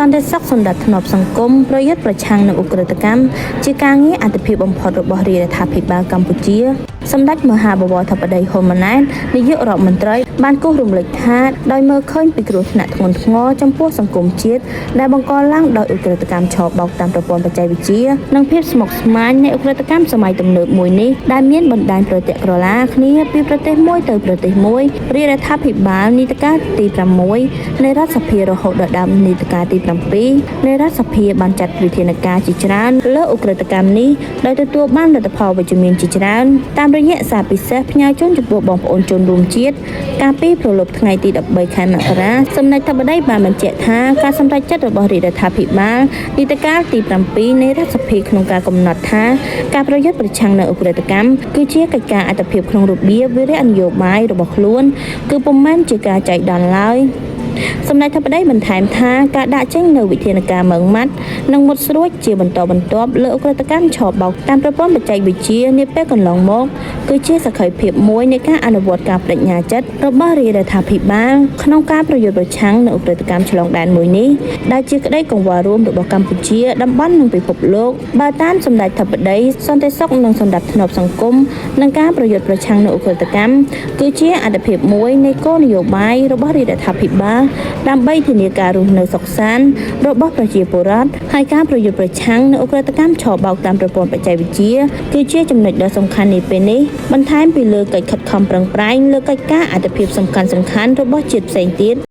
សន្តិសុខសម្រាប់ធ្នាប់សង្គមប្រយុទ្ធប្រឆាំងនឹងឧក្រិដ្ឋកម្មជាការងារអត្ថិភាពបំផុតរបស់រាជរដ្ឋាភិបាលកម្ពុជាសម្ដេចមហាបវរធិបតីហ៊ុនម៉ាណែតនាយករដ្ឋមន្ត្រីបានគូសរំលេចថាដោយមើលឃើញពីគ្រោះថ្នាក់ធ្ងន់ធ្ងរចំពោះសង្គមជាតិដែលបង្កឡើងដោយឧក្រិដ្ឋកម្មឆបោកតាមប្រព័ន្ធបច្ចេកវិទ្យានិងភាពស្មុគស្មាញនៃឧក្រិដ្ឋកម្មសម័យទំនើបមួយនេះដែលមានបណ្ដាញប្រតិក្រឡាគ្នាពីប្រទេសមួយទៅប្រទេសមួយរាជរដ្ឋាភិបាលនីតិកាលទី6នៃរដ្ឋសភារហូតដល់ដើមនីតិកាលទី7នៃរដ្ឋសភាបានចាត់វិធានការជាច្រើនលើឧក្រិដ្ឋកម្មនេះដោយទទួលបានលទ្ធផលវិជ្ជមានជាច្រើនតាមរយៈសារពិសេសផ្ញើជូនចំពោះបងប្អូនជនរួមជាតិកាលពីប្រលប់ថ្ងៃទី13ខែមករាសម្ដេចធិបតីបានបញ្ជាក់ថាការសម្រេចចិត្តរបស់រាជរដ្ឋាភិបាលនីតិកាលទី7នៃរដ្ឋសភាក្នុងការកំណត់ថាការប្រយុទ្ធប្រឆាំងនឹងឧក្រិដ្ឋកម្មគឺជាកិច្ចការអត្ថិភាពក្នុងរបៀបវិរៈនយោបាយរបស់ខ្លួនគឺពុំមែនជាការចៃដន្យឡើយសម្ដេចធិបតីបន្ថែមថាការដាក់ចេញនូវវិធានការម៉ឺងម៉ាត់និងមុតស្រួចជាបន្តបន្ទាប់លើឧក្រិដ្ឋកម្មឆបោកតាមប្រព័ន្ធបច្ចេកវិទ្យានាពេលកន្លងមកគឺជាសក្ខីភាពមួយនៃការអនុវត្តការបដិញ្ញាចិត្តរបស់រាជរដ្ឋាភិបាលក្នុងការប្រយុទ្ធប្រឆាំងនឹងឧក្រិដ្ឋកម្មឆ្លងដែនមួយនេះដែលជាក្តីកង្វល់រួមរបស់កម្ពុជាតំបន់និងពិភពលោកបើតាមសម្ដេចធិបតីសន្តិសុខនិងសន្តិភាពសង្គមនិងការប្រយុទ្ធប្រឆាំងនឹងឧក្រិដ្ឋកម្មគឺជាអត្ថិភាពមួយនៃគោលនយោបាយរបស់រាជរដ្ឋាភិបាលដើម្បីធានាការរស់នៅសុខសាន្តរបស់ប្រជាពលរដ្ឋហើយការប្រយុទ្ធប្រឆាំងនឹងឧក្រិដ្ឋកម្មឆបោកតាមប្រព័ន្ធបច្ចេកវិទ្យាគឺជាចំណុចដ៏សំខាន់នាពេលនេះបន្ថែមពីលើកិច្ចខិតខំប្រឹងប្រែងលើកិច្ចការអត្ថិភាពសំខាន់ៗរបស់ជាតិផ្សេងទៀត